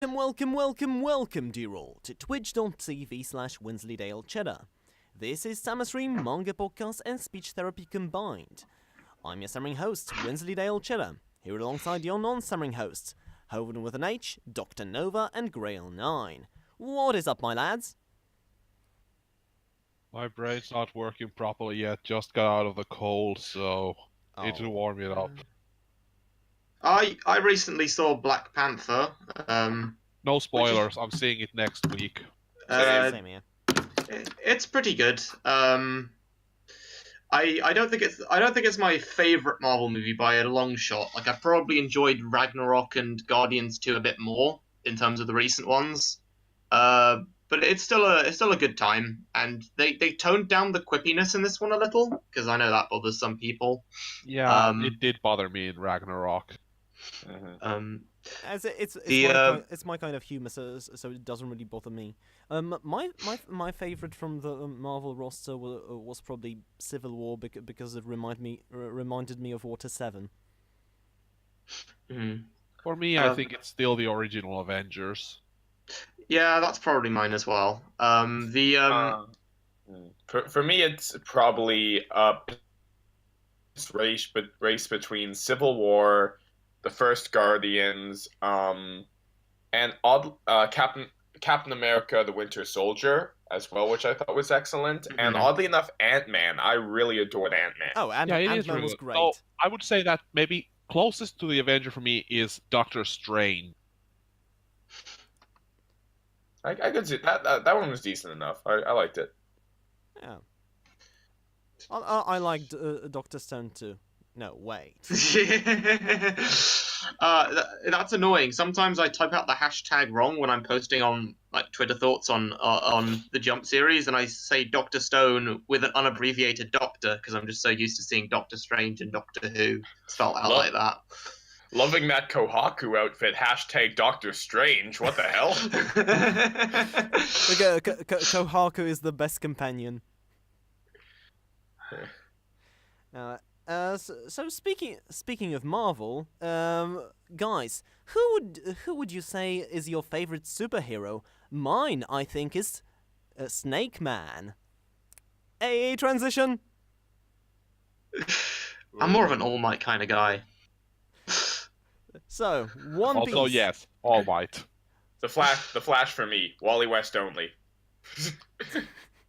Welcome, dear all, to twitch.tv/Wensleydale Cheddar. This is Stammer Stream, manga podcast, and speech therapy combined. I'm your stammering host, Wensleydale Cheddar, here alongside your non-stammering hosts, HovinwithanH, Dr. Nova, and Greil9. What is up, my lads? My brain's not working properly yet, just got out of the cold, so need to warm it up. I recently saw Black Panther. No spoilers, I'm seeing it next week. Same here. It's pretty good. I don't think it's my favorite Marvel movie by a long shot. Like, I probably enjoyed Ragnarok and Guardians 2 a bit more in terms of the recent ones. But it's still a good time, and they toned down the quippiness in this one a little, because I know that bothers some people. Yeah, it did bother me in Ragnarok. As it's my kind of humor, so it doesn't really bother me. My favorite from the Marvel roster was probably Civil War because it reminded me of Water 7. For me, I think it's still the original Avengers. Yeah, that's probably mine as well. For me, it's probably race between Civil War, the first Guardians, and Captain America: The Winter Soldier as well, which I thought was excellent. Mm-hmm. And oddly enough, Ant-Man. I really adored Ant-Man. Oh, Ant-Man was great. So I would say that maybe closest to the Avenger for me is Doctor Strange. I could see that one was decent enough. I liked it. Yeah. I liked Dr. Stone too. No, wait. That's annoying. Sometimes I type out the hashtag wrong when I'm posting on like Twitter thoughts on the Jump series, and I say Dr. Stone with an unabbreviated Doctor because I'm just so used to seeing Doctor Strange and Doctor Who spelled out like that. Loving that Kohaku outfit. Hashtag Doctor Strange. What the hell? Kohaku is the best companion. So speaking of Marvel, guys, who would you say is your favorite superhero? Mine, I think, is Snake Man. A transition. I'm more of an All Might kind of guy. So, One Piece. Also, yes, All Might. The Flash for me. Wally West only.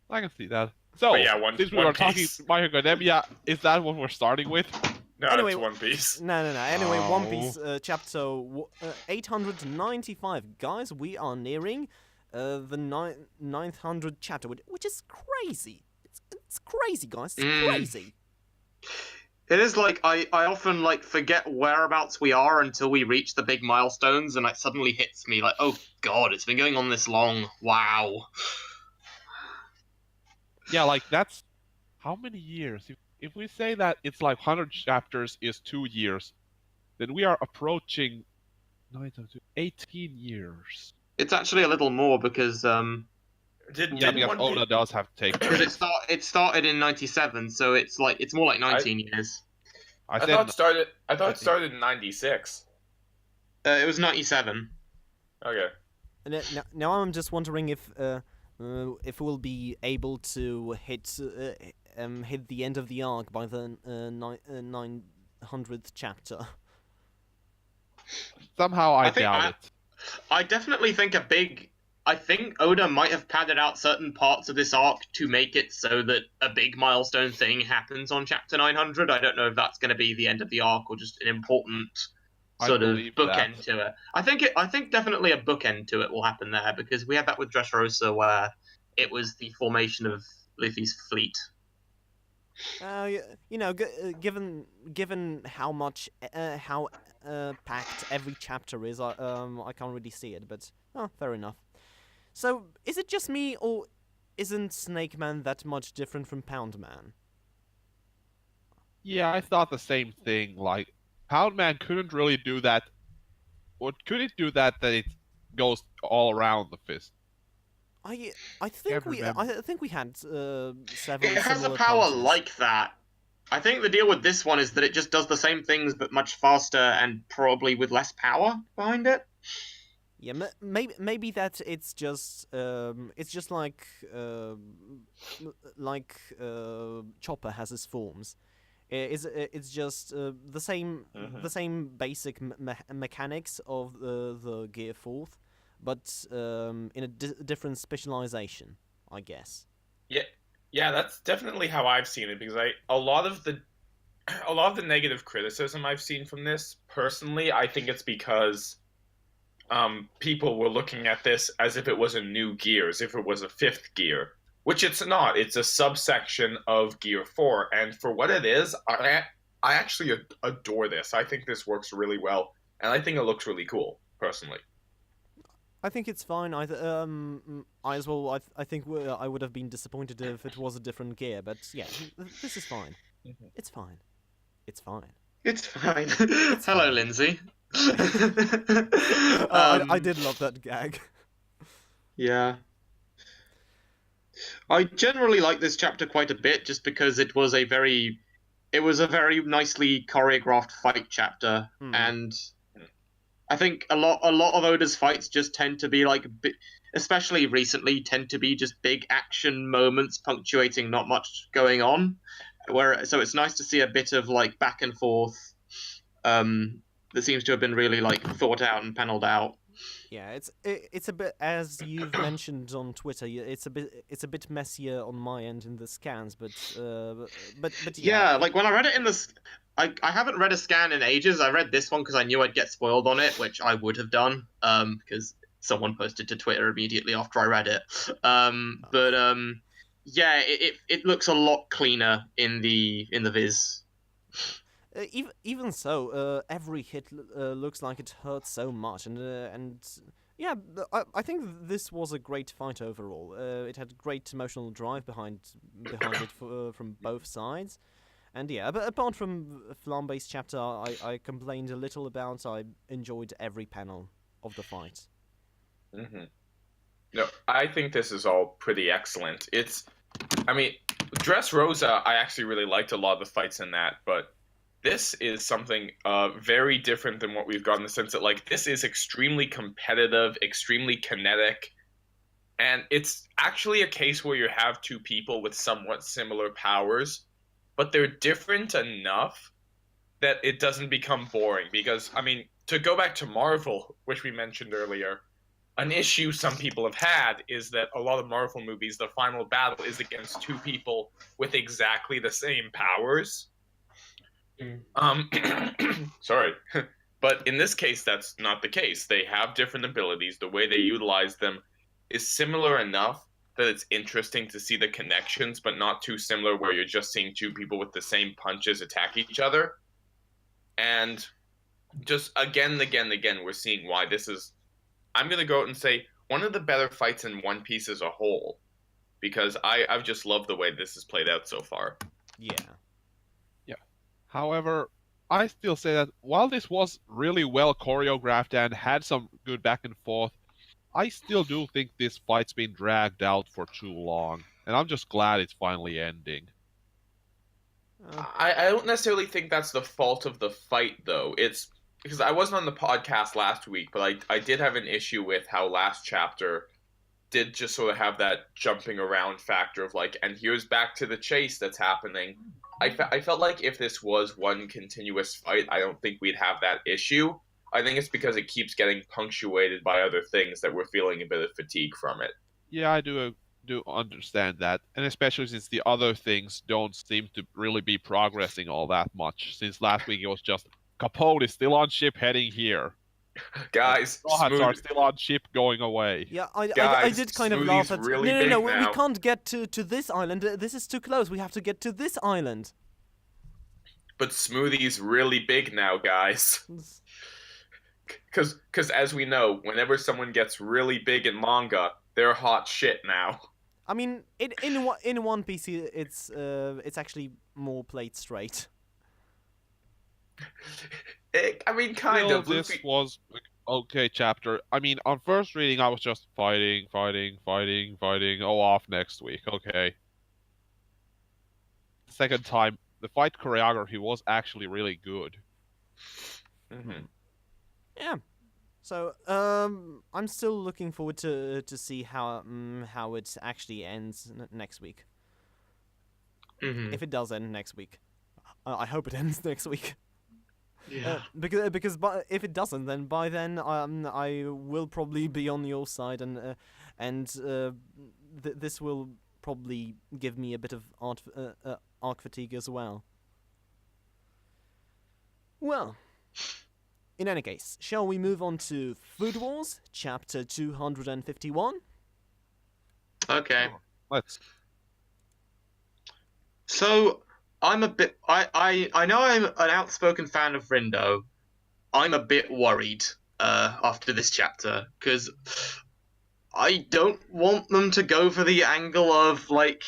I can see that. So, yeah, since we were talking My Hero Academia, is that what we're starting with? No, anyway, it's One Piece. No. Anyway, One Piece chapter 895. Guys, we are nearing the 900th chapter, which is crazy. It's crazy, guys. It's crazy. It is like I often like forget whereabouts we are until we reach the big milestones, and it suddenly hits me like, oh god, it's been going on this long. Wow. Yeah, like that's how many years? If we say that it's like 100 chapters is 2 years, then we are approaching 18 years. It's actually a little more because because Oda does have to take. Because it started in 97, so it's more like 19 years. I thought it started in 96. It was 97. Okay. Now I'm just wondering if we'll be able to hit the end of the arc by the 900th chapter. Somehow I doubt it. I definitely think I think Oda might have padded out certain parts of this arc to make it so that a big milestone thing happens on chapter 900. I don't know if that's going to be the end of the arc or just an important sort of bookend to it. I think definitely a bookend to it will happen there, because we had that with Dressrosa where it was the formation of Luffy's fleet. Given how much packed every chapter is, I can't really see it, but fair enough. So, is it just me, or isn't Snake Man that much different from Pound Man? Yeah, I thought the same thing. Like, Pound Man couldn't really do that. Or could it do that it goes all around the fist? I think we had several. It has a power like that. I think the deal with this one is that it just does the same things but much faster and probably with less power behind it. Yeah, maybe that it's just like Chopper has his forms. It's just the same basic mechanics of the Gear Fourth, but in a different specialization, I guess. Yeah, that's definitely how I've seen it because a lot of the negative criticism I've seen from this, personally, I think it's because people were looking at this as if it was a new gear, as if it was a fifth gear, which it's not. It's a subsection of Gear 4, and for what it is, I actually adore this. I think this works really well, and I think it looks really cool, personally. I think it's fine. I as well. I think I would have been disappointed if it was a different gear, but yeah, this is fine. It's fine. It's fine. It's fine. It's Hello, fine. Lindsay. I did love that gag. Yeah. I generally like this chapter quite a bit, just because it was a very nicely choreographed fight chapter, and I think a lot of Oda's fights just tend to be like, especially recently, tend to be just big action moments punctuating not much going on. So it's nice to see a bit of like back and forth that seems to have been really like thought out and panelled out. Yeah, it's a bit, as you've mentioned on Twitter. It's a bit messier on my end in the scans, but yeah. Like when I read it in the, I haven't read a scan in ages. I read this one because I knew I'd get spoiled on it, which I would have done, because someone posted to Twitter immediately after I read it. Yeah, it looks a lot cleaner in the Viz. Even so, every hit looks like it hurts so much, and yeah, I think this was a great fight overall. It had great emotional drive behind it from both sides, and yeah, but apart from Flambe's chapter, I complained a little about. I enjoyed every panel of the fight. No, I think this is all pretty excellent. I mean, Dressrosa, I actually really liked a lot of the fights in that, but this is something very different than what we've got in the sense that, like, this is extremely competitive, extremely kinetic, and it's actually a case where you have two people with somewhat similar powers, but they're different enough that it doesn't become boring. Because, I mean, to go back to Marvel, which we mentioned earlier, an issue some people have had is that a lot of Marvel movies, the final battle is against two people with exactly the same powers. Sorry. But in this case, that's not the case. They have different abilities. The way they utilize them is similar enough that it's interesting to see the connections, but not too similar where you're just seeing two people with the same punches attack each other. And just again, we're seeing why this is, I'm going to go out and say, one of the better fights in One Piece as a whole. Because I've just loved the way this has played out so far. Yeah. However, I still say that while this was really well choreographed and had some good back and forth, I still do think this fight's been dragged out for too long, and I'm just glad it's finally ending. I don't necessarily think that's the fault of the fight, though. It's because I wasn't on the podcast last week, but I did have an issue with how Last Chapter did just sort of have that jumping around factor of like, and here's back to the chase that's happening. I felt like if this was one continuous fight, I don't think we'd have that issue. I think it's because it keeps getting punctuated by other things that we're feeling a bit of fatigue from it. Yeah, I do understand that, and especially since the other things don't seem to really be progressing all that much. Since last week it was just, Capote is still on ship heading here. Guys, Rohats are still on ship going away. Yeah, I did kind of Smoothie's laugh at. really No, big we now. can't get to this island. This is too close. We have to get to this island. But Smoothie's really big now, guys. Because as we know, whenever someone gets really big in manga, they're hot shit now. I mean, in One Piece, it's actually more played straight. I mean, kind Still, of. this Luffy... was okay chapter. I mean, on first reading, I was just fighting. Oh, off next week. Okay. Second time, the fight choreography was actually really good. Mm-hmm. Yeah, So, I'm still looking forward to see how it actually ends next week. Mhm. If it does end next week, I hope it ends next week. Yeah. Because if it doesn't, then by then I will probably be on your side, and this will probably give me a bit of arc fatigue as well. Well, in any case, shall we move on to Food Wars, chapter 251? Okay. Let's. So I'm a bit. I know I'm an outspoken fan of Rindo. I'm a bit worried after this chapter because I don't want them to go for the angle of like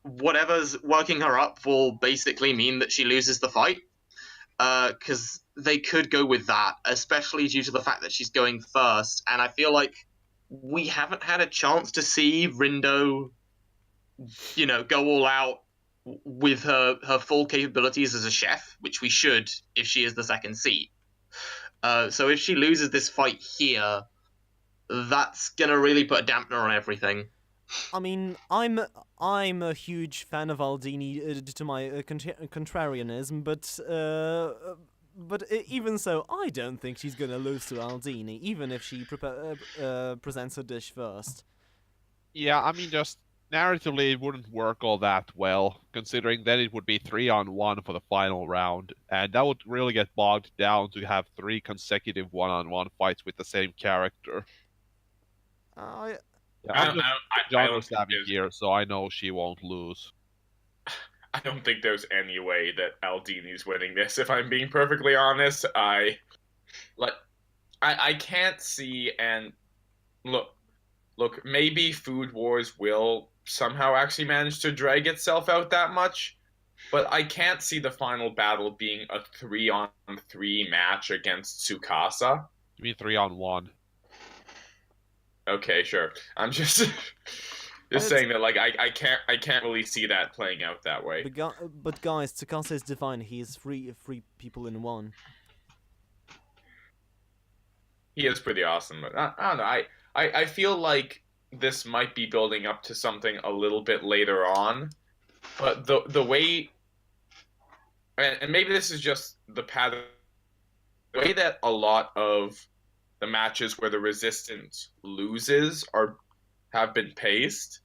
whatever's working her up will basically mean that she loses the fight. Because they could go with that, especially due to the fact that she's going first, and I feel like we haven't had a chance to see Rindo, go all out with her full capabilities as a chef, which we should if she is the second seat. So if she loses this fight here, that's gonna really put a dampener on everything. I mean, I'm a huge fan of Aldini to my contrarianism, but even so, I don't think she's gonna lose to Aldini, even if she presents her dish first. Yeah, I mean, just narratively, it wouldn't work all that well, considering then it would be 3-on-1 for the final round, and that would really get bogged down to have 3 consecutive 1-on-1 fights with the same character. Yeah, I'm just genre savvy here, so I know she won't lose. I don't think there's any way that Aldini's winning this. If I'm being perfectly honest, I can't see. And look, maybe Food Wars will somehow actually manage to drag itself out that much, but I can't see the final battle being a 3-on-3 match against Tsukasa. You mean 3-on-1? Okay, sure. I'm just saying that, like, I can't really see that playing out that way. But guys, Tsukasa is divine. He is three people in one. He is pretty awesome, but I don't know. I feel like this might be building up to something a little bit later on, but the way, and maybe this is just the pattern, the way that a lot of the matches where the resistance loses have been paced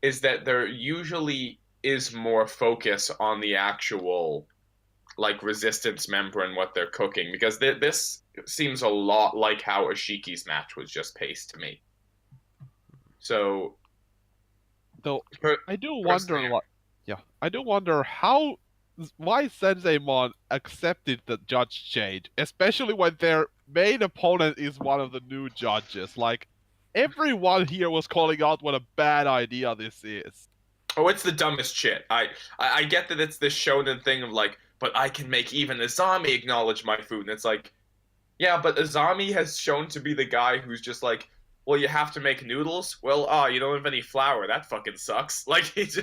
is that there usually is more focus on the actual like resistance member and what they're cooking, because this seems a lot like how Ashiki's match was just paced to me. So though I do wonder why Senseimon accepted the judge change, especially when their main opponent is one of the new judges. Like, everyone here was calling out what a bad idea this is. Oh, it's the dumbest shit. I get that it's this shonen thing of like, but I can make even Azami acknowledge my food. And it's like, yeah, but Azami has shown to be the guy who's just like, well, you have to make noodles? Well, you don't have any flour. That fucking sucks. Like, he's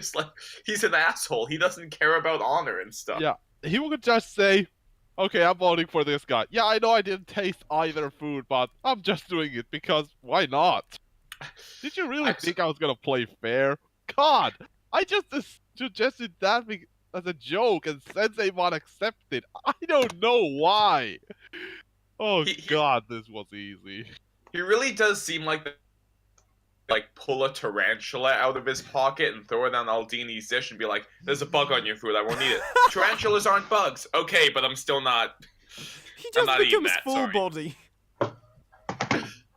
an asshole. He doesn't care about honor and stuff. Yeah, he would just say, okay, I'm voting for this guy. Yeah, I know I didn't taste either food, but I'm just doing it because why not? Did you really think I was gonna play fair? God, I just suggested that as a joke, and Senseimon accepted. I don't know why. Oh God, this was easy. He really does seem like pull a tarantula out of his pocket and throw it on Aldini's dish and be like, "There's a bug on your food. I won't eat it." Tarantulas aren't bugs. Okay, but I'm still not. He just becomes full body.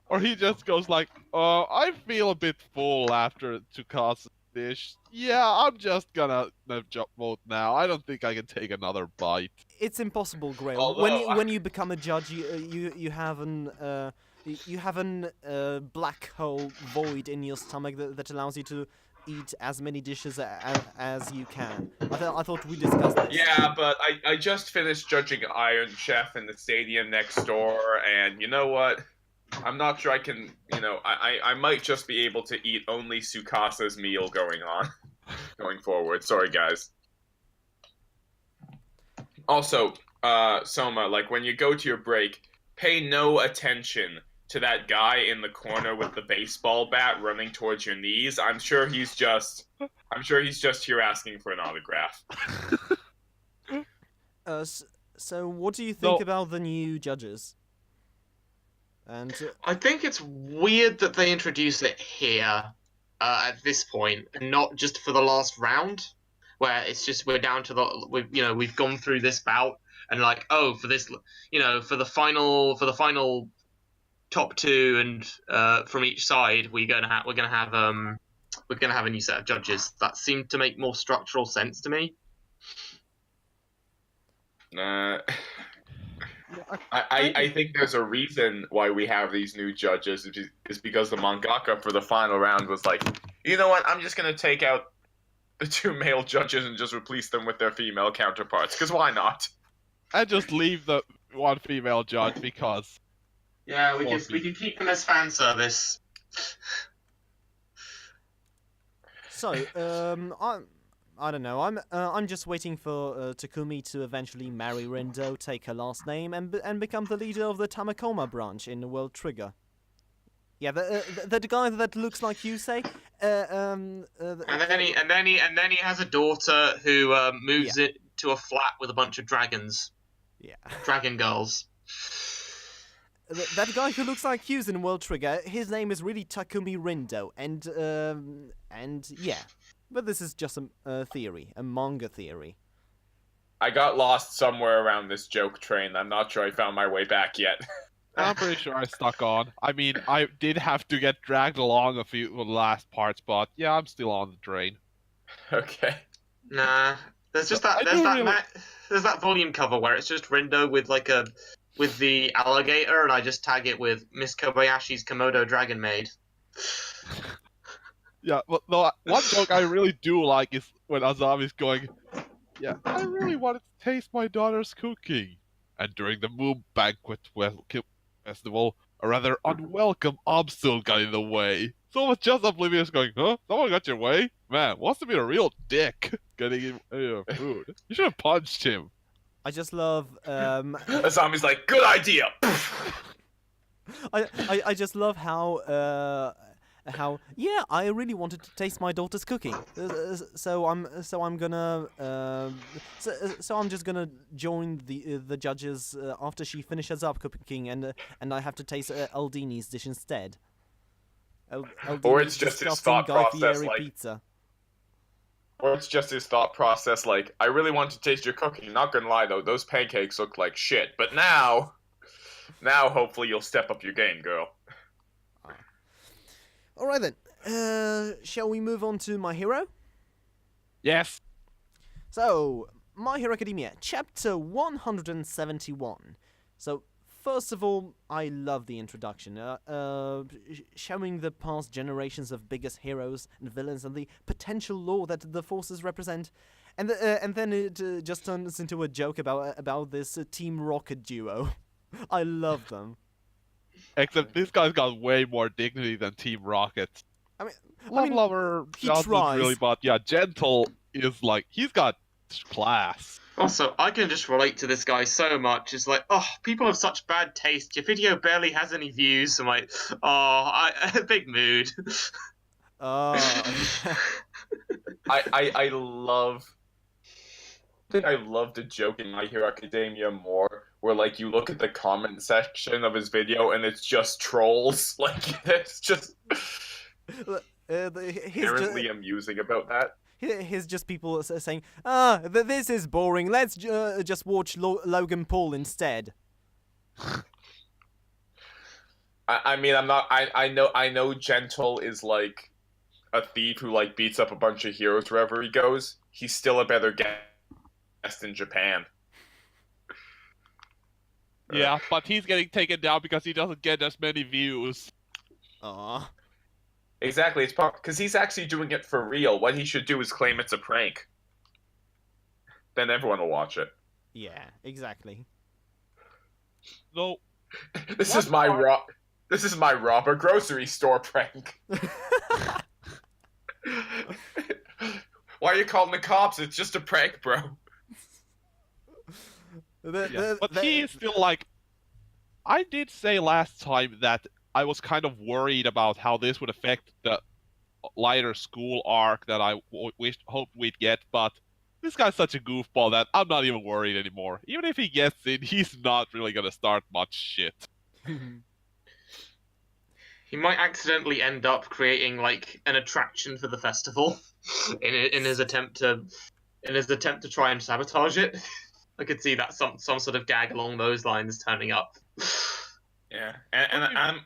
Or he just goes like, I feel a bit full after Tsukasa's dish. Yeah, I'm just gonna vote now. I don't think I can take another bite. It's impossible, Greil. When you become a judge, you have an black hole void in your stomach that allows you to eat as many dishes as you can. I thought we discussed this. Yeah, but I just finished judging Iron Chef in the stadium next door, and you know what? I'm not sure I can, I might just be able to eat only Tsukasa's meal going forward. Sorry, guys. Also, Soma, like, when you go to your break, pay no attention to that guy in the corner with the baseball bat running towards your knees. I'm sure he's just here asking for an autograph. So what do you think No. about the new judges? And I think it's weird that they introduce it here at this point, and not just for the last round, where it's just we're down to we've gone through this bout, and like, oh, for this, for the final top two and from each side, we're gonna have a new set of judges. That seemed to make more structural sense to me. I think there's a reason why we have these new judges is because the mangaka for the final round was like, you know what, I'm just going to take out the 2 male judges and just replace them with their female counterparts, because why not? And just leave the 1 female judge because... Yeah, we can keep them as fan service. so, I don't know. I'm just waiting for Takumi to eventually marry Rindo, take her last name, and become the leader of the Tamakoma branch in World Trigger. Yeah, the guy that looks like you say. And then he has a daughter who moves it to a flat with a bunch of dragons. Yeah. Dragon girls. That guy who looks like Hughes in World Trigger, his name is really Takumi Rindo, and yeah. But this is just a theory, a manga theory. I got lost somewhere around this joke train. I'm not sure I found my way back yet. I'm pretty sure I stuck on. I mean, I did have to get dragged along a few of the last parts, but yeah, I'm still on the train. Okay. Nah, there's just that. There's that volume cover where it's just Rindo with the alligator, and I just tag it with Miss Kobayashi's Komodo Dragon Maid. Yeah, but the one joke I really do like is when Azami's going, yeah, I really wanted to taste my daughter's cooking. And during the Moon Banquet Festival, a rather unwelcome obstacle got in the way. So it's just oblivious going, huh? Someone got your way? Man, wants to be a real dick getting in food. You should have punched him. I just love Azami's like, good idea! I just love how yeah, I really wanted to taste my daughter's cooking, so I'm just gonna join the judges after she finishes up cooking, and I have to taste Aldini's dish instead. Or it's just his thought process, like, pizza. Or it's just his thought process, like, I really want to taste your cooking. Not gonna lie though, those pancakes look like shit. But now hopefully you'll step up your game, girl. Alright then, shall we move on to My Hero? Yes. So, My Hero Academia, chapter 171. So, first of all, I love the introduction, showing the past generations of biggest heroes and villains and the potential lore that the forces represent. And then it just turns into a joke about this Team Rocket duo. I love them. Except this guy's got way more dignity than Team Rocket. I Love mean, Lover he doesn't tries. really, but yeah, Gentle is like, he's got class. Also, I can just relate to this guy so much. It's like, oh, people have such bad taste. Your video barely has any views. I'm like, oh, big mood. I love the joke in My Hero Academia more, where like you look at the comment section of his video and it's just trolls. Like it's just inherently amusing about that. Here's just people saying, this is boring. Let's just watch Logan Paul instead. I mean, I know Gentle is like a thief who like beats up a bunch of heroes wherever he goes. He's still a better guest in Japan. Yeah, but he's getting taken down because he doesn't get as many views. Aww. Exactly, it's because he's actually doing it for real. What he should do is claim it's a prank. Then everyone will watch it. Yeah, exactly. No. This is my rob a grocery store prank. Why are you calling the cops? It's just a prank, bro. But he's still like, I did say last time that I was kind of worried about how this would affect the lighter school arc that I hoped we'd get, but this guy's such a goofball that I'm not even worried anymore. Even if he gets in, he's not really gonna start much shit. He might accidentally end up creating like an attraction for the festival in his attempt to try and sabotage it. I could see that some sort of gag along those lines turning up. Yeah, and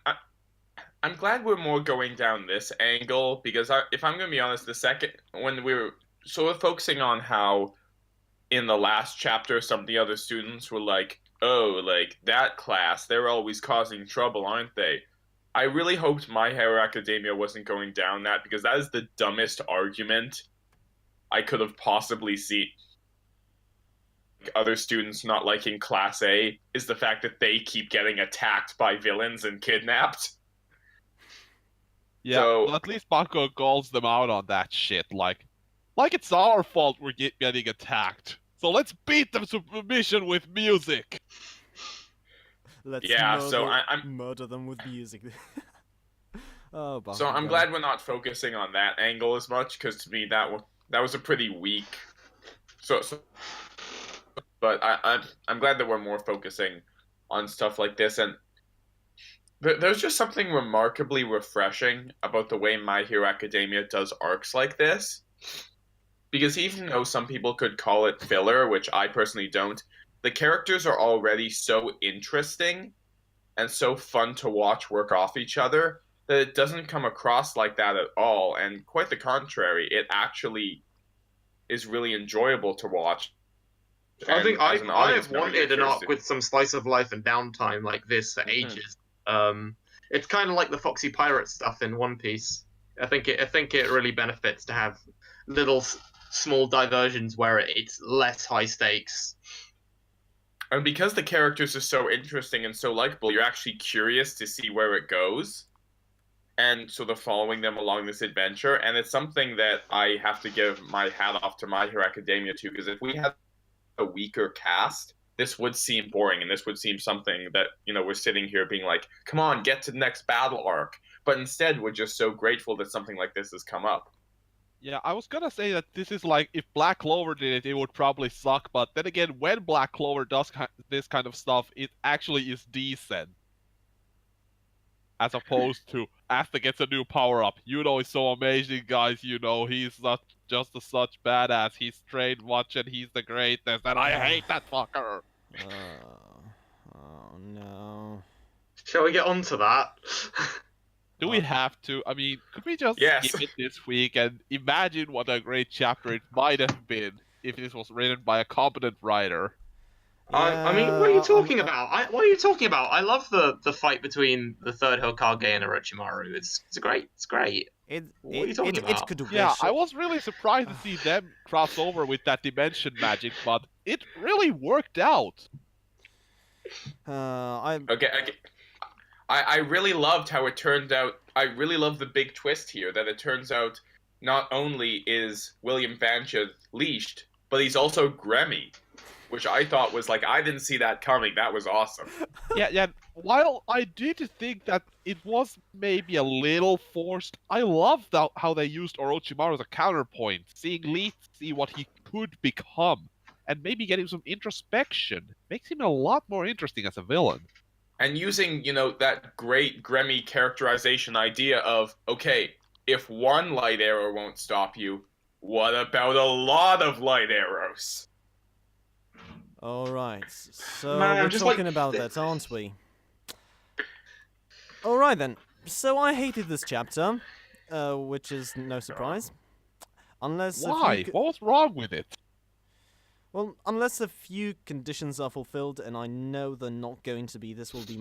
I'm glad we're more going down this angle because if I'm going to be honest, when we were sort of focusing on how in the last chapter some of the other students were like, oh, like that class, they're always causing trouble, aren't they? I really hoped My Hero Academia wasn't going down that because that is the dumbest argument I could have possibly seen. Other students not liking Class A is the fact that they keep getting attacked by villains and kidnapped. Yeah, So, well, at least Mako calls them out on that shit. Like it's our fault we're getting attacked. So let's beat them to submission with music. Let's I'm murder them with music. Oh, so I'm glad we're not focusing on that angle as much because to me that was a pretty weak. But I'm glad that we're more focusing on stuff like this, and there's just something remarkably refreshing about the way My Hero Academia does arcs like this. Because even though some people could call it filler, which I personally don't, the characters are already so interesting and so fun to watch work off each other that it doesn't come across like that at all, and quite the contrary, it actually is really enjoyable to watch. I think as an I've audience member, wanted an you're arc curious with some slice of life and downtime like this for ages. It's kind of like the Foxy Pirate stuff in One Piece. I think it really benefits to have little small diversions where it's less high stakes. And because the characters are so interesting and so likable, you're actually curious to see where it goes and sort of following them along this adventure. And it's something that I have to give my hat off to My Hero Academia to, because if we had a weaker cast, this would seem boring, and this would seem something that, we're sitting here being like, come on, get to the next battle arc. But instead, we're just so grateful that something like this has come up. Yeah, I was gonna say that this is like, if Black Clover did it, it would probably suck, but then again, when Black Clover does this kind of stuff, it actually is decent. As opposed to, Asta gets a new power-up. He's so amazing, guys, he's not just such badass, he's trained much and he's the greatest, and I hate that fucker! Oh no. Shall we get on to that? Do we have to? I mean, could we just skip it this week and imagine what a great chapter it might have been if this was written by a competent writer? I mean, what are you talking about? What are you talking about? I love the fight between the third Hokage and Orochimaru. It's great. It's great. What are you talking about? Yeah, I was really surprised to see them cross over with that dimension magic, but it really worked out. Okay. I really loved how it turned out. I really love the big twist here that it turns out not only is William Vancha leashed, but he's also Gremmy, which I thought was like, I didn't see that coming. That was awesome. Yeah. While I did think that it was maybe a little forced, I loved how they used Orochimaru as a counterpoint, seeing Lee see what he could become, and maybe getting some introspection. Makes him a lot more interesting as a villain. And using, that great Gremmy characterization idea of, okay, if one light arrow won't stop you, what about a lot of light arrows? Alright, so Man, we're just talking about that, aren't we? Alright then, so I hated this chapter, which is no surprise. Unless Why? What was wrong with it? Well, unless a few conditions are fulfilled, and I know they're not going to be, this will be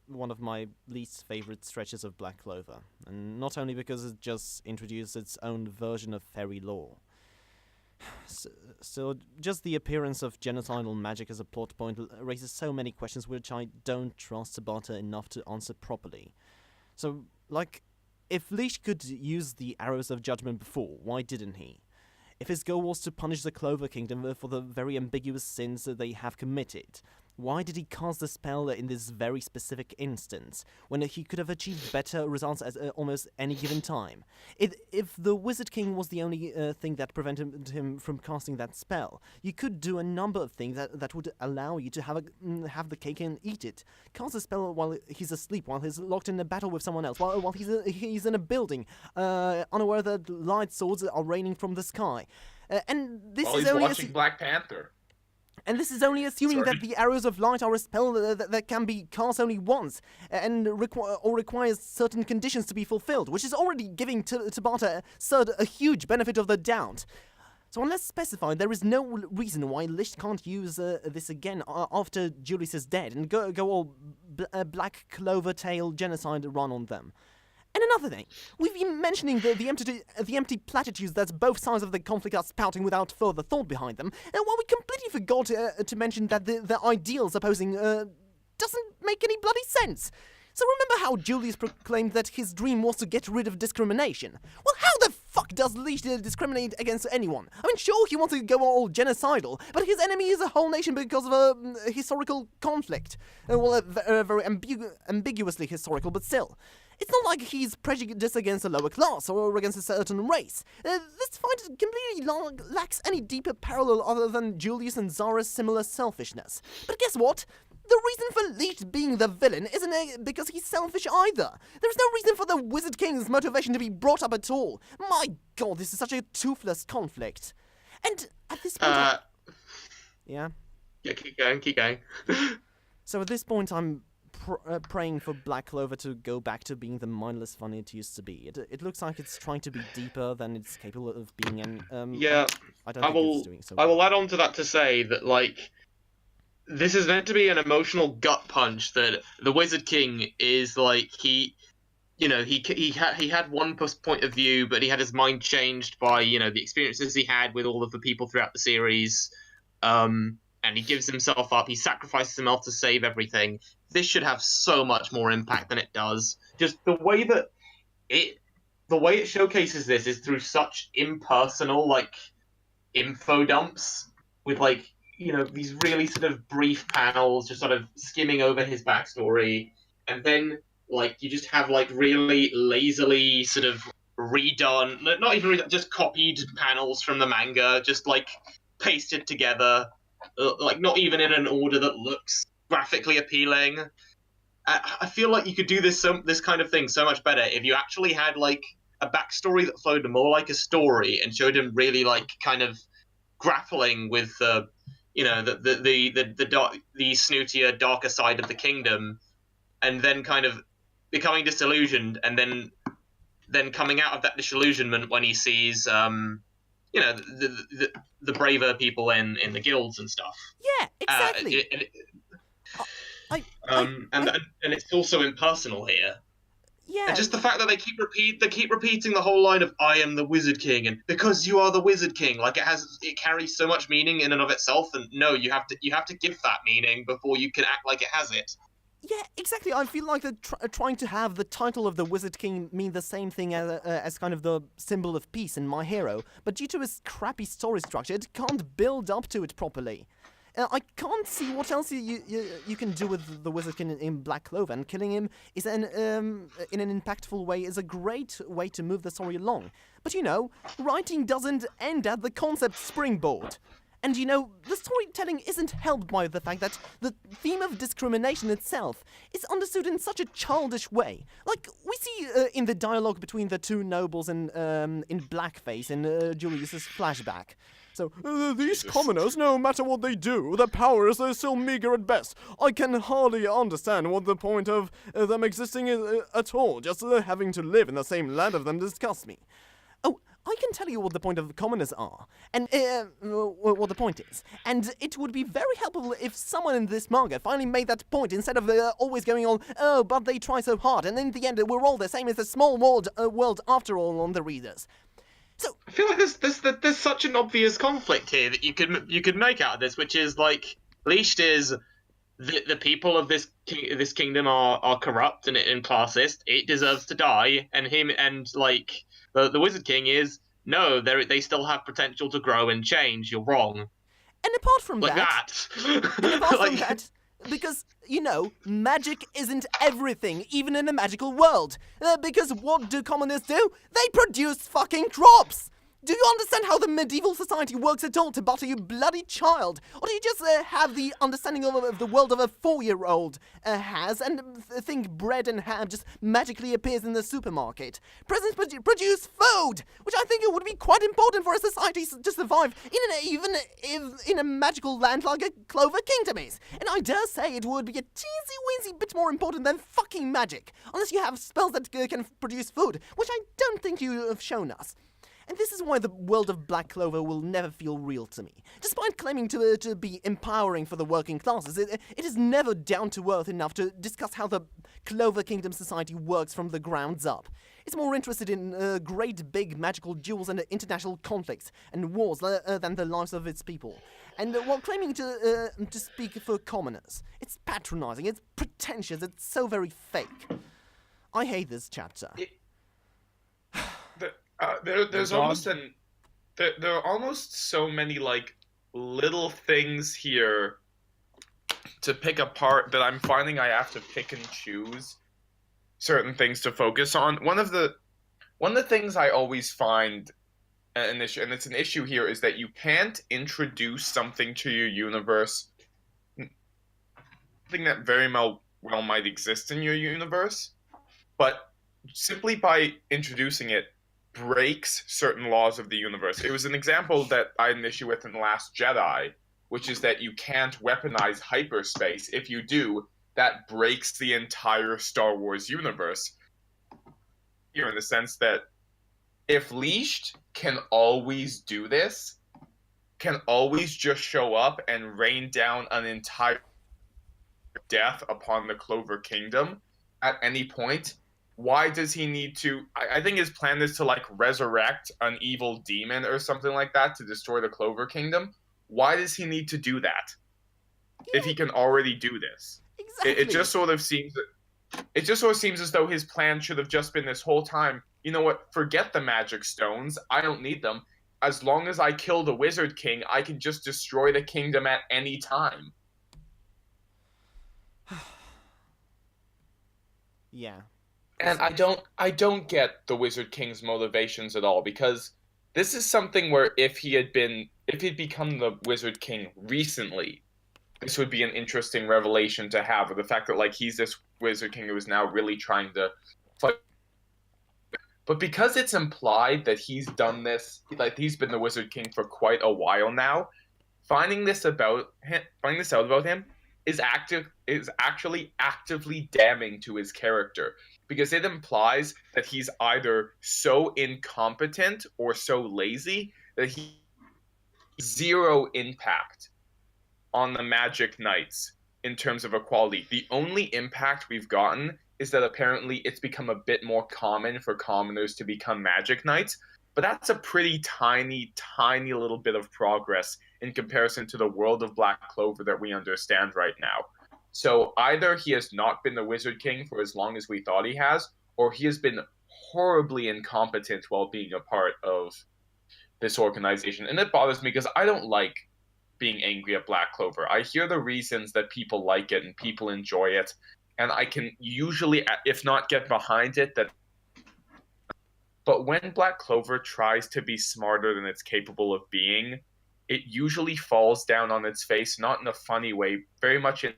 one of my least favorite stretches of Black Clover. And not only because it just introduced its own version of fairy lore. So just the appearance of genocidal magic as a plot point raises so many questions which I don't trust Tabata enough to answer properly. So, like, if Leash could use the Arrows of Judgment before, why didn't he? If his goal was to punish the Clover Kingdom for the very ambiguous sins that they have committed, Why did he cast the spell in this very specific instance, when he could have achieved better results at almost any given time? If the Wizard King was the only thing that prevented him from casting that spell, you could do a number of things that would allow you to have the cake and eat it. Cast a spell while he's asleep, while he's locked in a battle with someone else, while he's in a building, unaware that light swords are raining from the sky. And this While is he's only watching Black Panther. And this is only assuming that the arrows of light are a spell that can be cast only once, and requires certain conditions to be fulfilled, which is already giving Tabata a huge benefit of the doubt. So unless specified, there is no reason why Licht can't use this again after Julius is dead, and go all Black Clover tail genocide run on them. And another thing, we've been mentioning the empty platitudes that both sides of the conflict are spouting without further thought behind them, and while we completely forgot to mention that the ideals opposing doesn't make any bloody sense. So remember how Julius proclaimed that his dream was to get rid of discrimination? Well, how the fuck does Licht discriminate against anyone? I mean, sure, he wants to go all genocidal, but his enemy is a whole nation because of a historical conflict. Very ambiguously historical, but still. It's not like he's prejudiced against a lower class or against a certain race. This fight completely lacks any deeper parallel other than Julius and Zara's similar selfishness. But guess what? The reason for Licht being the villain isn't because he's selfish either. There's no reason for the Wizard King's motivation to be brought up at all. My god, this is such a toothless conflict. And at this point... Yeah? Yeah, keep going. So at this point, I'm praying for Black Clover to go back to being the mindless fun it used to be. It looks like it's trying to be deeper than it's capable of being, and yeah, I don't think it's doing so I well. will add on to that to say that, like, this is meant to be an emotional gut punch that the Wizard King is like he had one point of view, but he had his mind changed by the experiences he had with all of the people throughout the series. And he gives himself up. He sacrifices himself to save everything. This should have so much more impact than it does. Just the way it showcases this is through such impersonal, like, info dumps with, like, these really sort of brief panels, just sort of skimming over his backstory, and then, like, you just have, like, really lazily sort of redone, not even redone, just copied panels from the manga, just, like, pasted together. Like, not even in an order that looks graphically appealing. I feel like you could do this kind of thing so much better if you actually had, like, a backstory that flowed more like a story and showed him really, like, kind of grappling with the snootier, darker side of the kingdom, and then kind of becoming disillusioned, and then coming out of that disillusionment when he sees the braver people in the guilds and stuff. Yeah, exactly. And it's also impersonal here. Yeah. And just the fact that they keep repeating the whole line of "I am the Wizard King" and "because you are the Wizard King," like it carries so much meaning in and of itself. And no, you have to give that meaning before you can act like it has it. Yeah, exactly. I feel like they're trying to have the title of the Wizard King mean the same thing as kind of the symbol of peace in My Hero, but due to its crappy story structure, it can't build up to it properly. I can't see what else you can do with the Wizard King in Black Clover, and killing him is in an impactful way is a great way to move the story along. But writing doesn't end at the concept springboard. And the storytelling isn't helped by the fact that the theme of discrimination itself is understood in such a childish way. Like, we see in the dialogue between the two nobles in blackface in Julius's flashback. So, these commoners, no matter what they do, their power is still meager at best. I can hardly understand what the point of them existing is at all. Just having to live in the same land of them disgusts me. Oh, I can tell you what the point of the commoners are, and what the point is. And it would be very helpful if someone in this manga finally made that point instead of always going on, "Oh, but they try so hard, and in the end we're all the same as a small world after all," on the readers. So I feel like there's such an obvious conflict here that you could make out of this, which is like Licht is the people of this kingdom are corrupt and classist. It deserves to die, and him and like the Wizard King is no, they still have potential to grow and change. You're wrong. And apart from like that, that. and apart from that, Because, you know, magic isn't everything, even in a magical world. Because what do commoners do? They produce fucking crops! Do you understand how the medieval society works at all to butter you bloody child? Or do you just have the understanding of the world of a 4-year-old has and think bread and ham just magically appears in the supermarket? Presents produce food, which I think it would be quite important for a society to survive, even in a magical land like a Clover Kingdom is. And I dare say it would be a teensy-weensy bit more important than fucking magic, unless you have spells that can produce food, which I don't think you have shown us. And this is why the world of Black Clover will never feel real to me. Despite claiming to be empowering for the working classes, it is never down to earth enough to discuss how the Clover Kingdom society works from the grounds up. It's more interested in great big magical duels and international conflicts and wars than the lives of its people. And while claiming to speak for commoners, it's patronizing, it's pretentious, it's so very fake. I hate this chapter. There's almost there are almost so many like little things here to pick apart that I'm finding I have to pick and choose certain things to focus on. One of the things I always find an issue, and it's an issue here, is that you can't introduce something to your universe, something that very well might exist in your universe, but simply by introducing it breaks certain laws of the universe. It was an example that I had an issue with in Last Jedi, which is that you can't weaponize hyperspace. If you do, that breaks the entire Star Wars universe. Here, in the sense that if Leashed can always do this, can always just show up and rain down an entire death upon the Clover Kingdom at any point, why does he need to... I think his plan is to, like, resurrect an evil demon or something like that to destroy the Clover Kingdom. Why does he need to do that if he can already do this? Exactly. It just sort of seems... It just sort of seems as though his plan should have just been this whole time, you know what, forget the magic stones. I don't need them. As long as I kill the Wizard King, I can just destroy the kingdom at any time. Yeah. And I don't get the Wizard King's motivations at all, because this is something where if he'd become the Wizard King recently, this would be an interesting revelation to have, of the fact that, like, he's this Wizard King who is now really trying to fight. But because it's implied that he's done this, like, he's been the Wizard King for quite a while now, finding this out about him is actually actively damning to his character, because it implies that he's either so incompetent or so lazy that he zero impact on the Magic Knights in terms of equality. The only impact we've gotten is that apparently it's become a bit more common for commoners to become Magic Knights, but that's a pretty tiny little bit of progress in comparison to the world of Black Clover that we understand right now. So either he has not been the Wizard King for as long as we thought he has, or he has been horribly incompetent while being a part of this organization. And it bothers me because I don't like being angry at Black Clover. I hear the reasons that people like it and people enjoy it, and I can usually, if not get behind it, but when Black Clover tries to be smarter than it's capable of being, it usually falls down on its face, not in a funny way, very much in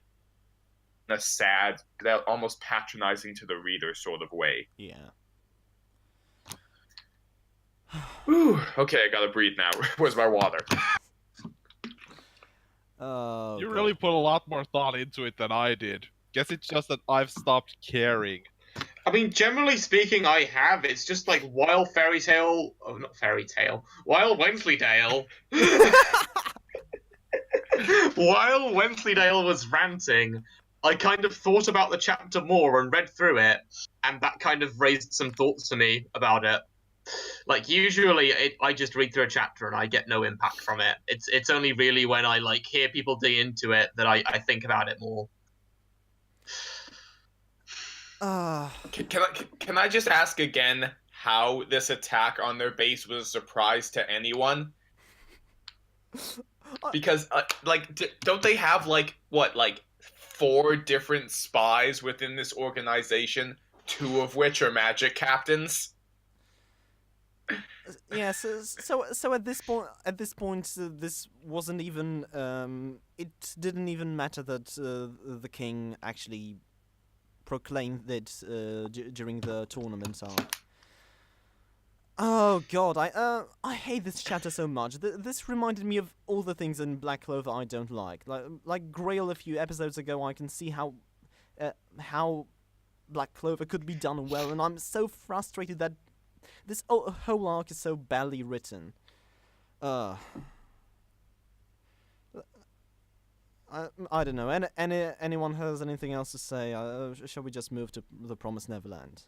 a sad, almost patronizing to the reader sort of way. Yeah. Whew. Okay, I gotta breathe now. Where's my water? You really put a lot more thought into it than I did. Guess it's just that I've stopped caring. I mean, generally speaking, I have. It's just like while while Wensleydale... while Wensleydale was ranting, I kind of thought about the chapter more and read through it, and that kind of raised some thoughts to me about it. Like, usually I just read through a chapter and I get no impact from it. It's only really when I, like, hear people dig into it that I think about it more. Can I just ask again how this attack on their base was a surprise to anyone? Because, don't they have, like, what, like, 4 different spies within this organization, 2 of which are magic captains. Yeah, so at this point, this wasn't even. It didn't even matter that the king actually proclaimed it during the tournament arc. Oh god, I hate this chapter so much. This reminded me of all the things in Black Clover I don't like. Like Greil a few episodes ago, I can see how Black Clover could be done well, and I'm so frustrated that this whole arc is so badly written. I don't know. Anyone has anything else to say? Shall we just move to the Promised Neverland?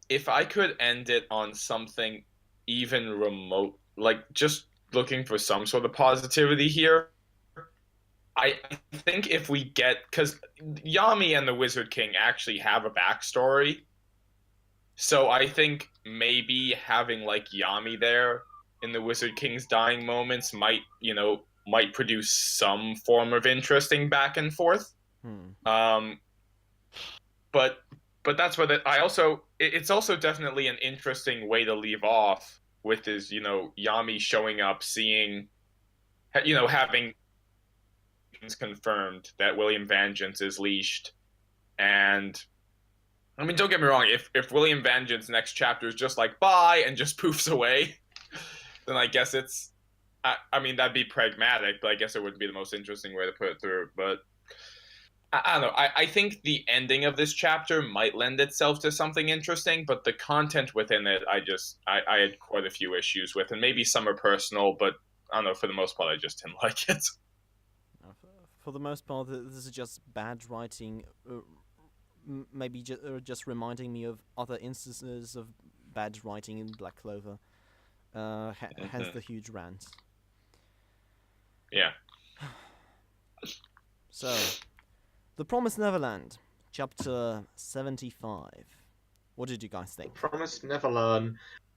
If I could end it on something even remote, like just looking for some sort of positivity here, I think if we get, because Yami and the Wizard King actually have a backstory, so I think maybe having like Yami there in the Wizard King's dying moments might produce some form of interesting back and forth. But that's what it's also definitely an interesting way to leave off with is, Yami showing up, seeing, having confirmed that William Vengeance is leashed. And I mean, don't get me wrong, if William Vengeance next chapter is just like bye and just poofs away, then I guess it's I mean, that'd be pragmatic, but I guess it wouldn't be the most interesting way to put it through. But I don't know. I think the ending of this chapter might lend itself to something interesting, but the content within it, I had quite a few issues with, and maybe some are personal, but I don't know, for the most part, I just didn't like it. For the most part, this is just bad writing, maybe just reminding me of other instances of bad writing in Black Clover. Hence the huge rant. Yeah. So, The Promised Neverland, chapter 75. What did you guys think? Promised Neverland.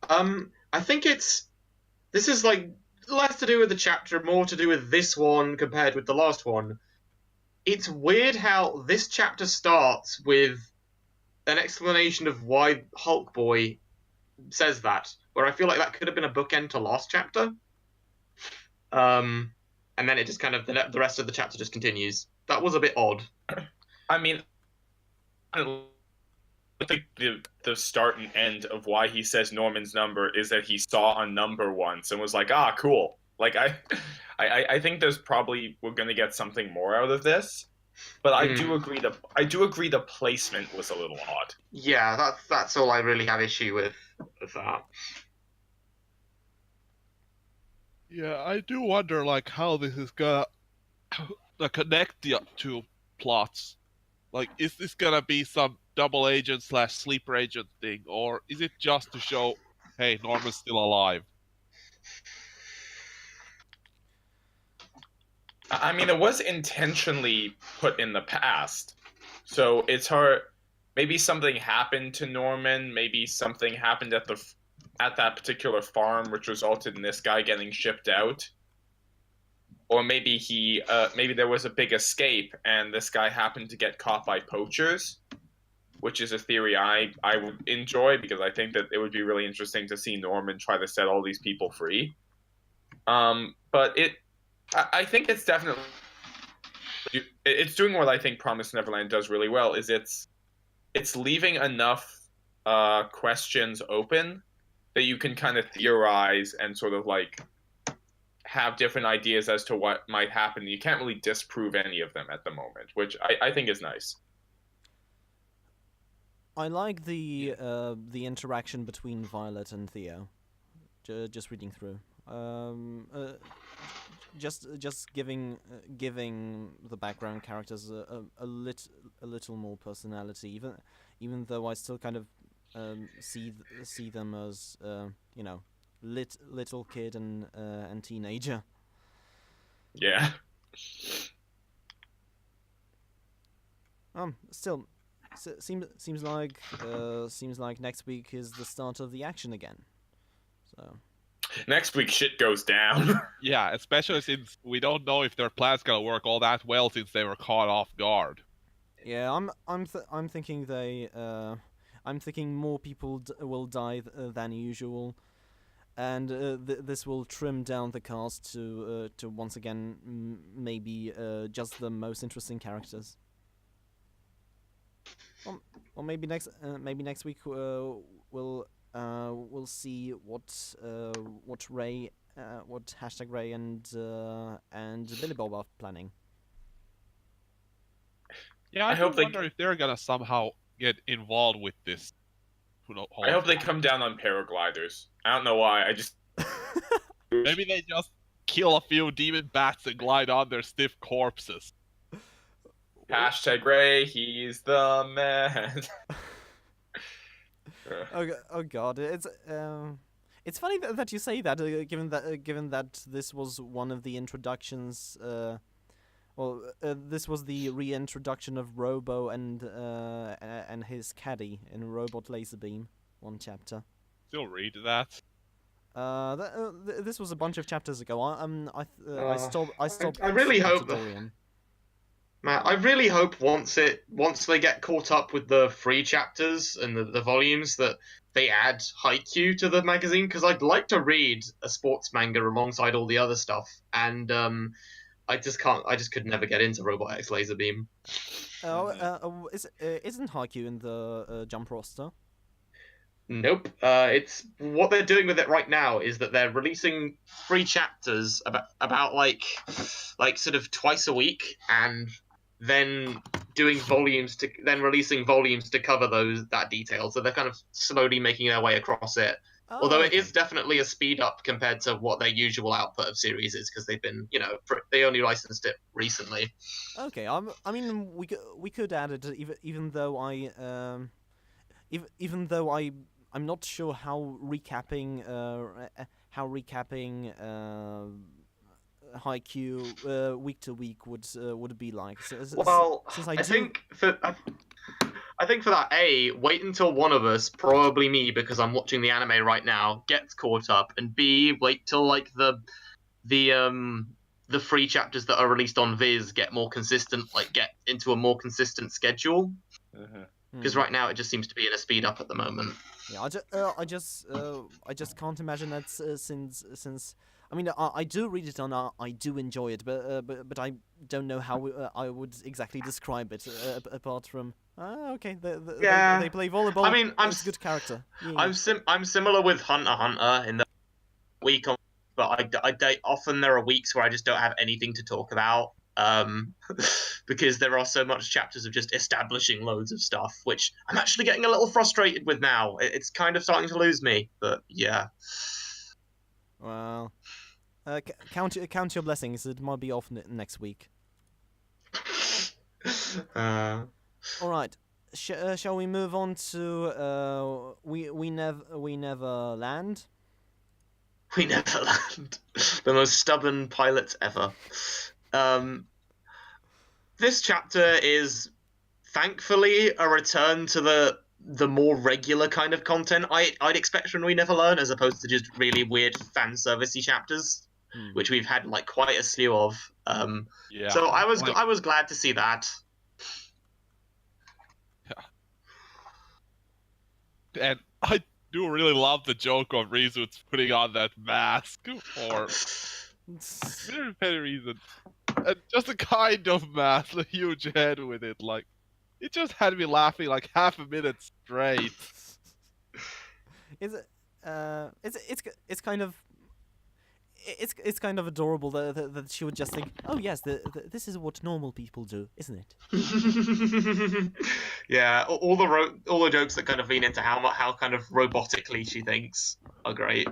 I think this is like less to do with the chapter, more to do with this one compared with the last one. It's weird how this chapter starts with an explanation of why Hulk Boy says that, where I feel like that could have been a bookend to last chapter. And then it just kind of, the rest of the chapter just continues. That was a bit odd. I mean, I think the start and end of why he says Norman's number is that he saw a number once and was like, ah, cool. Like, I think there's probably, we're going to get something more out of this. But I do agree the placement was a little odd. Yeah, that's all I really have issue with that. Yeah, I do wonder like how this is gonna connect the two plots. Like, is this gonna be some double agent / sleeper agent thing, or is it just to show, hey, Norman's still alive? I mean, it was intentionally put in the past, so it's hard. Maybe something happened to Norman. Maybe something happened at that particular farm, which resulted in this guy getting shipped out. Or maybe maybe there was a big escape, and this guy happened to get caught by poachers, which is a theory I would enjoy, because I think that it would be really interesting to see Norman try to set all these people free. But I think it's definitely, it's doing what I think Promised Neverland does really well, is it's leaving enough questions open that you can kind of theorize and sort of like have different ideas as to what might happen. You can't really disprove any of them at the moment, which I think is nice. I like the interaction between Violet and Theo. Just reading through. Just giving the background characters a little more personality, even though I still kind of see them as little kid and teenager. Yeah. Still, seems like next week is the start of the action again. So. Next week, shit goes down. Yeah, especially since we don't know if their plan's gonna work all that well since they were caught off guard. Yeah, I'm thinking I'm thinking more people will die than usual, and this will trim down the cast to once again maybe just the most interesting characters. Or maybe next week we'll see what Ray what hashtag Ray and Billy Bob are planning. Yeah, I do wonder if they're gonna somehow get involved with this. I hope they come down on paragliders. I don't know why. I just maybe they just kill a few demon bats and glide on their stiff corpses. Hashtag Ray, he's the man. Oh god, it's funny that you say that, given that this was one of the introductions. This was the reintroduction of Robo and his caddy in Robot Laserbeam, one chapter. Still read that. This was a bunch of chapters ago. I stopped. I really hope. Dorian. Matt, I really hope once they get caught up with the free chapters and the volumes that they add Haikyuu to the magazine, because I'd like to read a sports manga alongside all the other stuff, and I just could never get into Robot X Laserbeam. Isn't Haikyuu in the Jump roster? Nope. It's what they're doing with it right now is that they're releasing free chapters about like sort of twice a week, and then releasing volumes to cover that detail. So they're kind of slowly making their way across it. Although it is definitely a speed up compared to what their usual output of series is, because they've been, they only licensed it recently. Okay, I mean, we could add it, even though I'm not sure how recapping Haikyuu week to week would be like. I think for that, wait until one of us, probably me, because I'm watching the anime right now, gets caught up, and B, wait till like the free chapters that are released on Viz get more consistent, like get into a more consistent schedule. Because right now it just seems to be in a speed up at the moment. Yeah, I just can't imagine that since. I mean, I do read it and I do enjoy it, but I don't know how I would exactly describe it apart from okay, they play volleyball. I mean, it's a good character. Yeah. I'm similar with Hunter x Hunter in the week on, but often there are weeks where I just don't have anything to talk about. Because there are so much chapters of just establishing loads of stuff, which I'm actually getting a little frustrated with now. It's kind of starting to lose me, but yeah. Well, count your blessings. It might be off next week. All right. Shall we move on to we never land? We never land. The most stubborn pilots ever. This chapter is thankfully a return to the more regular kind of content I'd expect from We Never Learn, as opposed to just really weird fan servicey chapters, which we've had like quite a slew of. So I was glad to see that. Yeah. And I do really love the joke of Rizut's putting on that mask for very petty reason. And just a kind of mask, a huge head with it, like it just had me laughing like half a minute straight. It's kind of adorable that she would just think, oh yes, this is what normal people do, isn't it? Yeah, all the jokes that kind of lean into how kind of robotically she thinks are great.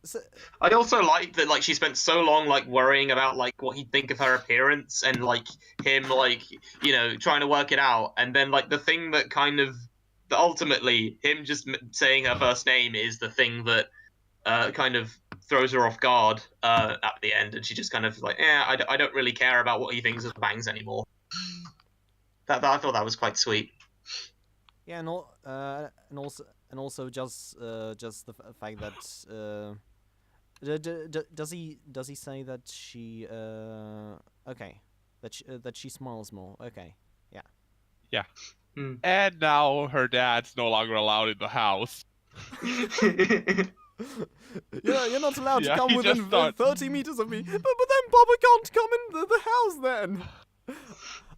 So, I also like that, like, she spent so long like worrying about like what he'd think of her appearance and like him like trying to work it out, and then like the thing that kind of ultimately him just saying her first name is the thing that kind of throws her off guard at the end, and she just kind of like, I don't really care about what he thinks of Bangs anymore. That I thought that was quite sweet. Yeah, and also just the fact that does he say that she okay, that she smiles more? Okay, yeah. Yeah. Hmm. And now her dad's no longer allowed in the house. You're not allowed to Yeah, come he within just thought- 30 meters of me. But then Papa can't come in the house then.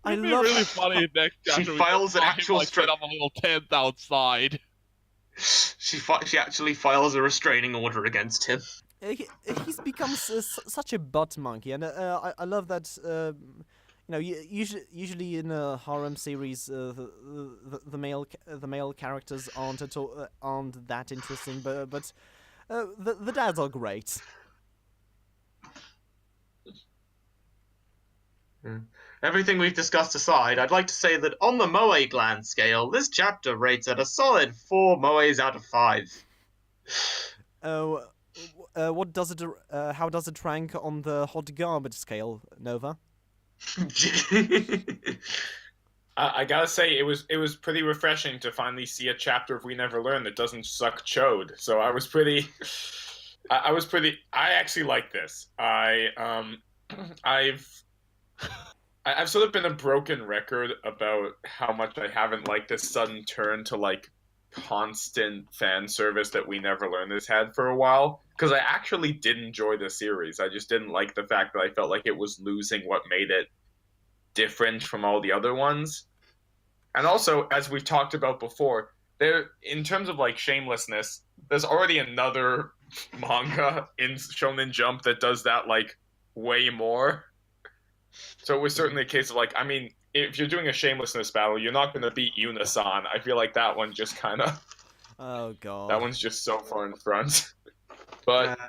I It'd be love really funny next She chapter. files an actual set up a little tent outside. She actually files a restraining order against him. He's become such a butt monkey, and I love that. You know, usually in a harem series, the male characters aren't that interesting, but the dads are great. Everything we've discussed aside, I'd like to say that on the moe gland scale, this chapter rates at a solid 4 moes out of 5. What does it? How does it rank on the hot garbage scale, Nova? I gotta say, it was pretty refreshing to finally see a chapter of We Never Learn that doesn't suck chode. So I was pretty. I actually like this. I've sort of been a broken record about how much I haven't liked this sudden turn to like constant fan service that We Never Learn has had for a while. Because I actually did enjoy the series. I just didn't like the fact that I felt like it was losing what made it different from all the other ones. And also, as we've talked about before, there, in terms of like shamelessness, there's already another manga in Shonen Jump that does that like way more. So it was certainly a case of like, I mean, if you're doing a shamelessness battle, you're not going to beat Unisan. I feel like that one just kind of... Oh god. That one's just so far in front. But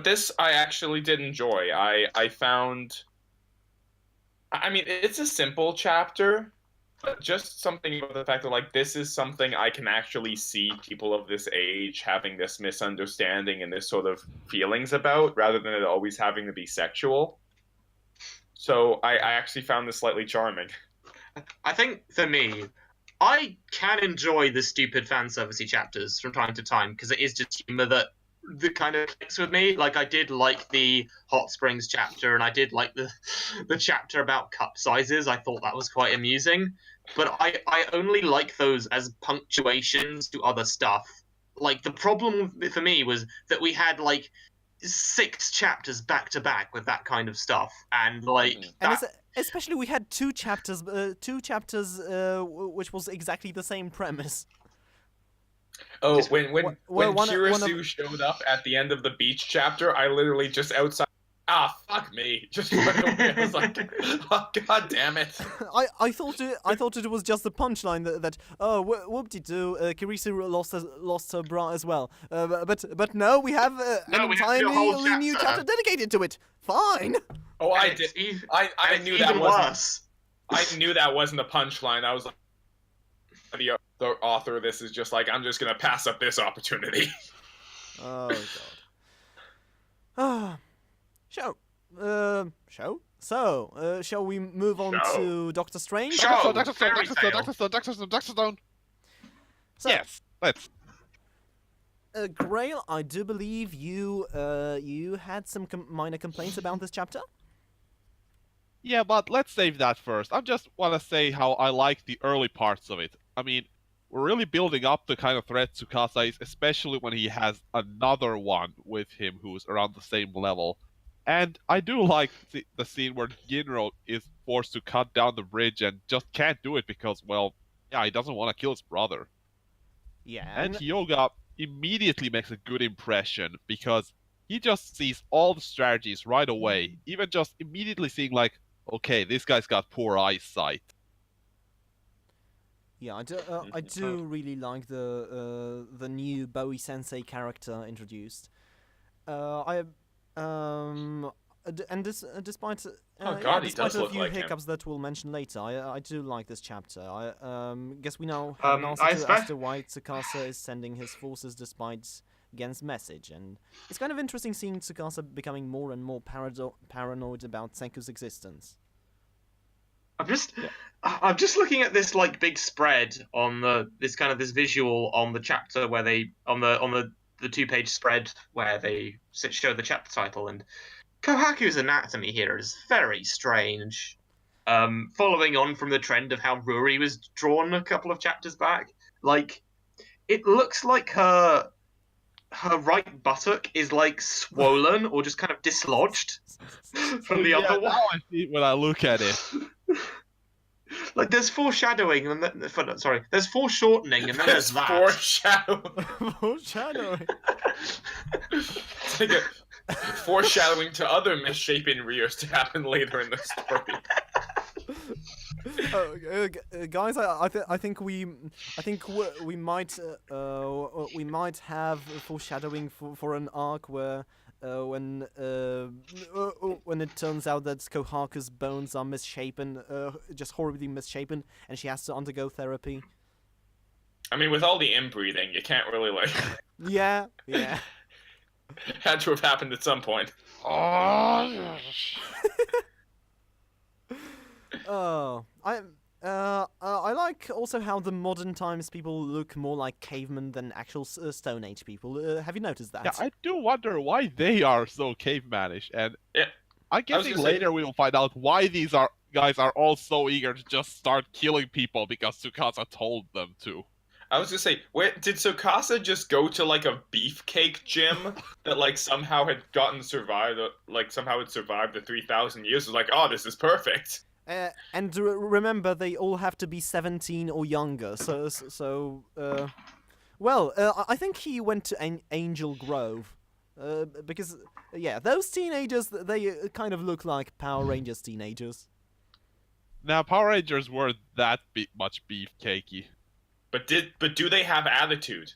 this I actually did enjoy. I found... I mean, it's a simple chapter, but just something about the fact that, like, this is something I can actually see people of this age having this misunderstanding and this sort of feelings about, rather than it always having to be sexual. So I actually found this slightly charming. I think, for me, I can enjoy the stupid fan servicey chapters from time to time, because it is just humor that kind of clicks with me. Like, I did like the Hot Springs chapter, and I did like the chapter about cup sizes. I thought that was quite amusing. But I only like those as punctuations to other stuff. Like, the problem for me was that we had, like, 6 chapters back to back with that kind of stuff, and like, and especially we had two chapters, which was exactly the same premise. Oh, when one Kirisu showed up at the end of the beach chapter, I literally just outside. Fuck me! Just went away. I was like, oh, god damn it! I thought it was just the punchline that whoop-de-doo, Kirisu lost her bra as well. But no, we have an entirely new chapter dedicated to it. Fine. Oh, I did. I knew that wasn't. I knew that wasn't a punchline. I was like, the author of this is just like, I'm just gonna pass up this opportunity. Oh god. Show? So, shall we move on to Doctor Strange? Doctor Stone. So, Yes, let's. Greil, I do believe you had some minor complaints about this chapter? Yeah, but let's save that first. I just want to say how I like the early parts of it. I mean, we're really building up the kind of threat Tsukasa is, especially when he has another one with him who's around the same level. And I do like the scene where Ginro is forced to cut down the bridge and just can't do it because, well, yeah, he doesn't want to kill his brother. Yeah. And Hyoga immediately makes a good impression because he just sees all the strategies right away, even just immediately seeing like, okay, this guy's got poor eyesight. Yeah, I do really like the new Bowie Sensei character introduced. Despite despite a few hiccups that we'll mention later, I do like this chapter. I guess we now have an answer as to why Tsukasa is sending his forces despite Gen's message, and it's kind of interesting seeing Tsukasa becoming more and more paranoid about Senku's existence. I'm just looking at this like big spread on this visual on the chapter where they on the 2-page spread where they show the chapter title, and Kohaku's anatomy here is very strange. Following on from the trend of how Ruri was drawn a couple of chapters back, like it looks like her right buttock is like swollen or just kind of dislodged from the other one. Now I see when I look at it. Like there's foreshadowing and there's foreshortening and then there's that. Foreshadowing. Foreshadowing. It's like a foreshadowing to other misshapen rears to happen later in the story. Guys, I think we might have foreshadowing for an arc where when it turns out that Kohaku's bones are misshapen, just horribly misshapen, and she has to undergo therapy. I mean, with all the inbreeding, you can't really like. Yeah. Had to have happened at some point. Oh, I like also how the modern times people look more like cavemen than actual Stone Age people. Have you noticed that? Yeah, I do wonder why they are so cavemanish, and Yeah. I guess later we will find out why these guys are all so eager to just start killing people because Tsukasa told them to. I was gonna say, did Tsukasa just go to like a beefcake gym that like somehow had survived the 3,000 years? It was like, oh, this is perfect. And remember, they all have to be 17 or younger. I think he went to Angel Grove, because those teenagers, they kind of look like Power Rangers teenagers. Now, Power Rangers weren't that much beefcakey. But do they have attitude?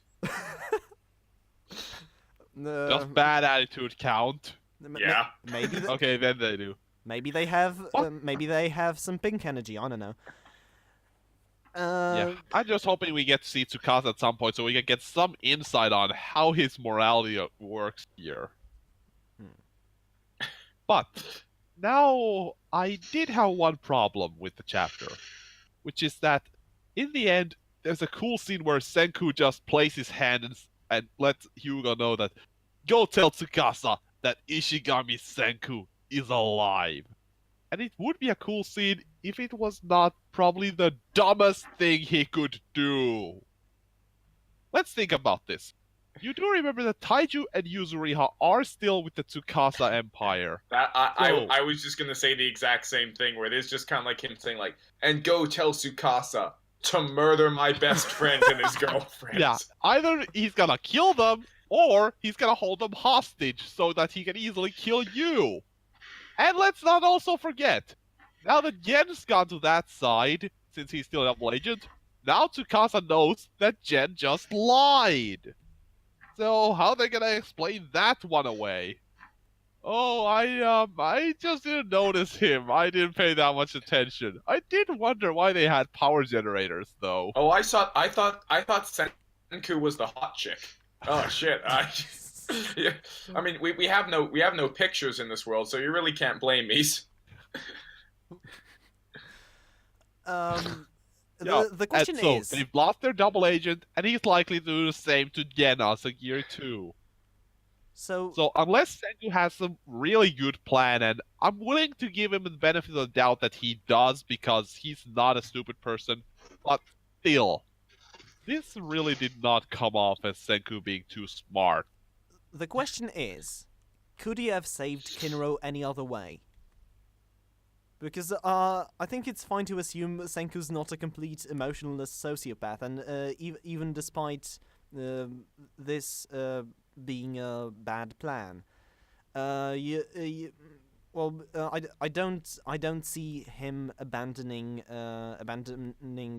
Does bad attitude count? Yeah. Maybe. Okay, then they do. Maybe they have some pink energy. I don't know. Yeah, I'm just hoping we get to see Tsukasa at some point so we can get some insight on how his morality works here. But now I did have one problem with the chapter, which is that in the end, there's a cool scene where Senku just places his hand and lets Hyuga know that, go tell Tsukasa that Ishigami Senku is alive. And it would be a cool scene if it was not probably the dumbest thing he could do. Let's think about this. You do remember that Taiju and Yuzuriha are still with the Tsukasa Empire. I was just gonna say the exact same thing, where it is just kind of like him saying like, and go tell Tsukasa to murder my best friend and his girlfriend. Yeah, either he's gonna kill them, or he's gonna hold them hostage so that he can easily kill you. And let's not also forget, now that Gen's gone to that side, since he's still a double agent, now Tsukasa knows that Gen just lied. So how are they gonna explain that one away? Oh, I just didn't notice him. I didn't pay that much attention. I did wonder why they had power generators, though. Oh, I thought Senku was the hot chick. Oh shit! Yeah. I mean, we have no pictures in this world, so you really can't blame me. The question is, they've lost their double agent, and he's likely to do the same to Genos in year 2. So unless Senku has some really good plan, and I'm willing to give him the benefit of the doubt that he does because he's not a stupid person, but still, this really did not come off as Senku being too smart. The question is, could he have saved Kinro any other way? Because I think it's fine to assume Senku's not a complete emotionless sociopath, and even despite this being a bad plan, I don't see him abandoning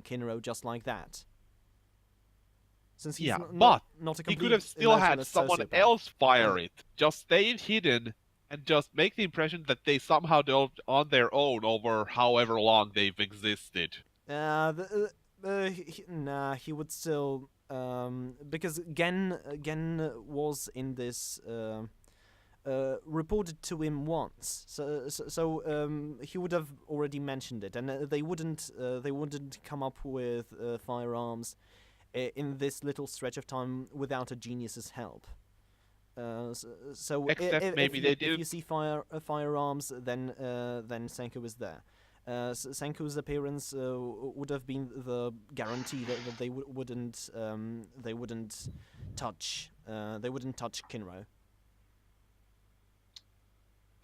Kinro just like that. Since he's not a complete he could have still had someone sociopath. else fire it. Just stay hidden and just make the impression that they somehow do it on their own over however long they've existed. He would still, because Gen was in this reported to him once, so he would have already mentioned it, and they wouldn't come up with firearms in this little stretch of time without a genius's help. So Except maybe they if did. you see firearms, then Senku was there. Senku's appearance would have been the guarantee that they wouldn't touch Kinro.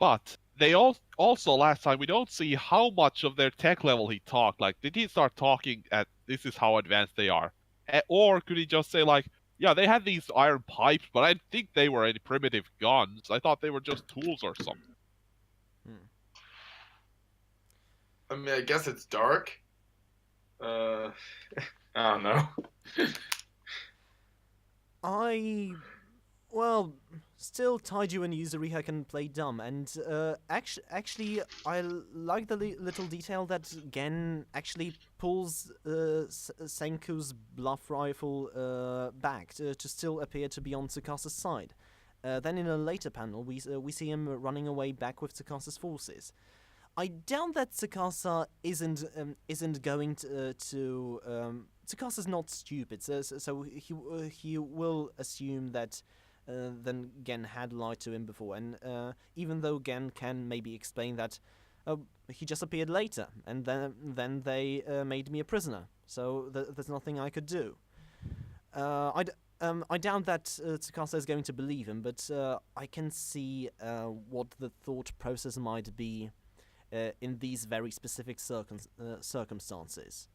But they also last time we don't see how much of their tech level he talked. Like, did he start talking at this is how advanced they are, or could he just say like, yeah, they had these iron pipes, but I didn't think they were any primitive guns. I thought they were just tools or something. I mean, I guess it's dark. I don't know. Still Taiju and Yuzuriha can play dumb, and actually I like the little detail that Gen actually pulls Senku's bluff rifle back to still appear to be on Tsukasa's side. Then in a later panel we see him running away back with Tsukasa's forces. I doubt that Tsukasa isn't going to Tsukasa's not stupid, so he will assume that then Gen had lied to him before, and even though Gen can maybe explain that he just appeared later, and then they made me a prisoner, so there's nothing I could do. I doubt that Tsukasa is going to believe him, but I can see what the thought process might be in these very specific circumstances.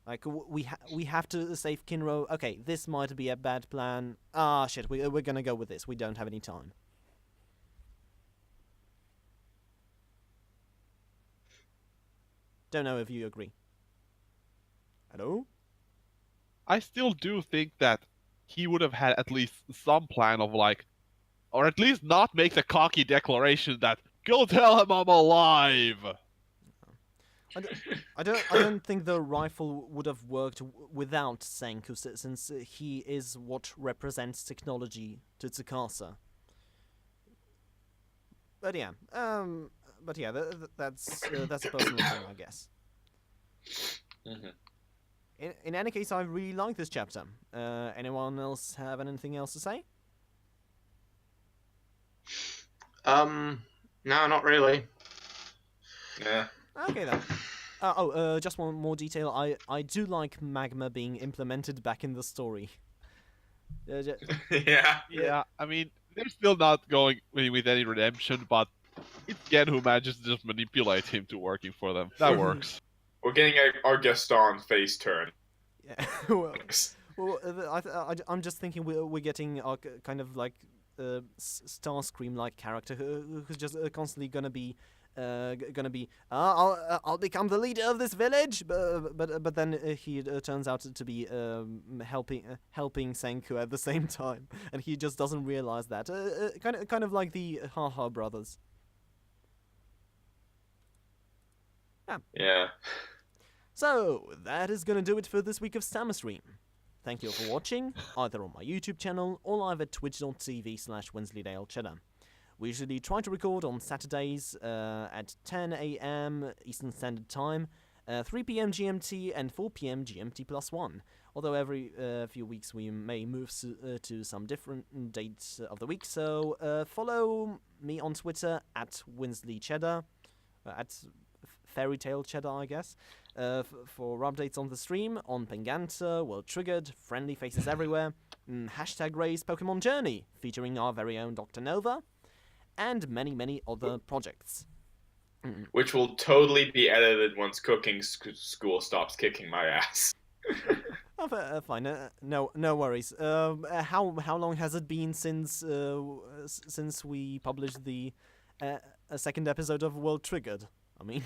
Like, we have to save Kinro. Okay, this might be a bad plan. Ah, shit, we're gonna go with this. We don't have any time. Don't know if you agree. Hello? I still do think that he would have had at least some plan of like, or at least not make the cocky declaration that go tell him I'm alive. I don't think the rifle would have worked without Senku, since he is what represents technology to Tsukasa. But yeah, that's a personal thing, I guess. Mm-hmm. In any case, I really like this chapter. Anyone else have anything else to say? No, not really. Yeah. Okay then. Just one more detail. I do like magma being implemented back in the story. Yeah. Yeah, I mean, they're still not going with any redemption, but it's Gen who manages to just manipulate him to working for them. That works. We're getting our Gaston face turn. Yeah. I'm just thinking we're getting our kind of like Starscream like character who's just constantly gonna be I'll become the leader of this village, but then he turns out to be helping Senku at the same time, and he just doesn't realize that. Kind of like the Haha brothers. Yeah. So that is gonna do it for this week of Stammer Stream. Thank you all for watching, either on my YouTube channel or live at twitch.tv/Wensleydale Cheddar. We usually try to record on Saturdays at 10 AM Eastern Standard Time, 3 PM GMT and 4 PM GMT+1. Although every few weeks we may move to some different dates of the week, so follow me on Twitter at WensleyCheddar, at Fairytale Cheddar, I guess, for updates on the stream, on Penganta, World Triggered, Friendly Faces Everywhere, hashtag Raise Pokemon Journey, featuring our very own Dr. Nova, and many, many other projects. Which will totally be edited once cooking school stops kicking my ass. Fine, no worries. How long has it been since we published the second episode of World Triggered? I mean,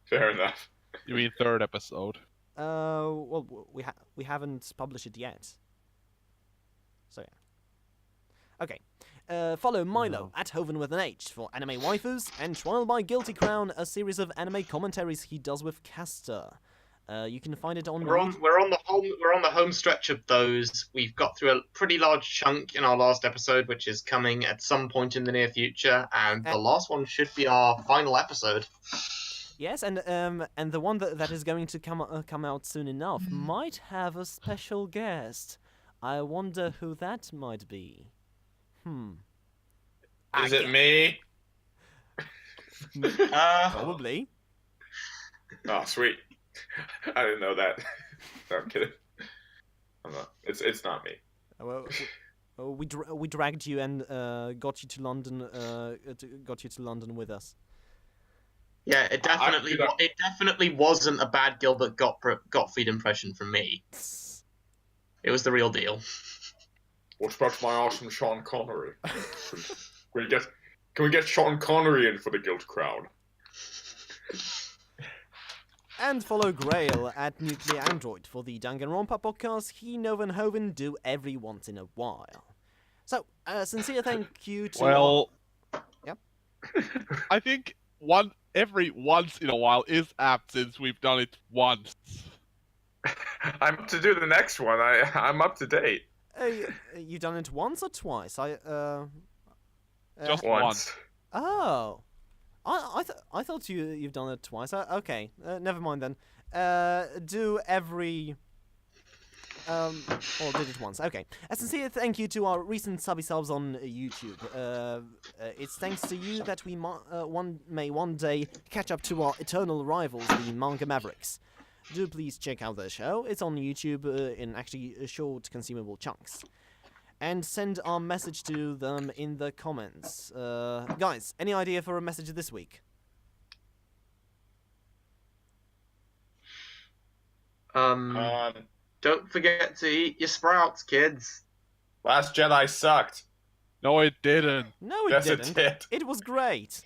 Fair enough. You mean third episode? Well, we haven't published it yet. So yeah. Okay. Follow Milo at HovinwithanH for anime waifus, and Trial by Guilty Crown, a series of anime commentaries he does with Castor. You can find it on. We're on the home stretch of those. We've got through a pretty large chunk in our last episode, which is coming at some point in the near future, and the last one should be our final episode. Yes, and the one that is going to come out soon enough might have a special guest. I wonder who that might be. Is it me? Probably. Oh, sweet. I didn't know that. No, I'm kidding. I'm not. It's not me. Well, we dragged you and got you to London. Got you to London with us. Yeah, it definitely wasn't a bad Gilbert Gottfried impression from me. It was the real deal. What about my awesome Sean Connery? Can we get Sean Connery in for the guilt crowd? And follow Greil at Nuclear Android for the Danganronpa podcast he, Nova, and Hovin do every once in a while. So, sincere thank you to... Well... Yep. I think every once in a while is apt since we've done it once. I'm up to do the next one. I'm up to date. You've done it once or twice? Just once. Oh. I thought you've done it twice. Okay, never mind then. Do every... or did it once. Okay. A sincere thank you to our recent subby subs on YouTube. It's thanks to you that we may one day catch up to our eternal rivals, the Manga Mavericks. Do please check out their show. It's on YouTube in actually short, consumable chunks. And send our message to them in the comments. Guys, any idea for a message this week? Don't forget to eat your sprouts, kids. Last Jedi sucked. No, it didn't. No, it Yes, didn't. it did. It was great.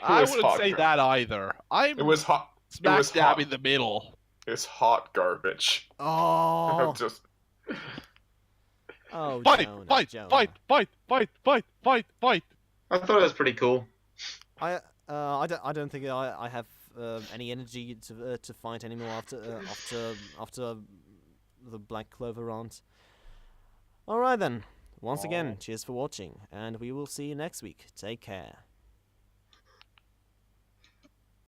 I was wouldn't hot say garbage. that either. It was hot. Smack was dab hot. in the middle. It's hot garbage. Oh. Just Oh, Fight! Jonah, Fight! Jonah. Fight! Fight! Fight! Fight! Fight! Fight! I thought it was pretty cool. I don't think I have any energy to fight anymore after the Black Clover rant. All right then. Once again, cheers for watching, and we will see you next week. Take care.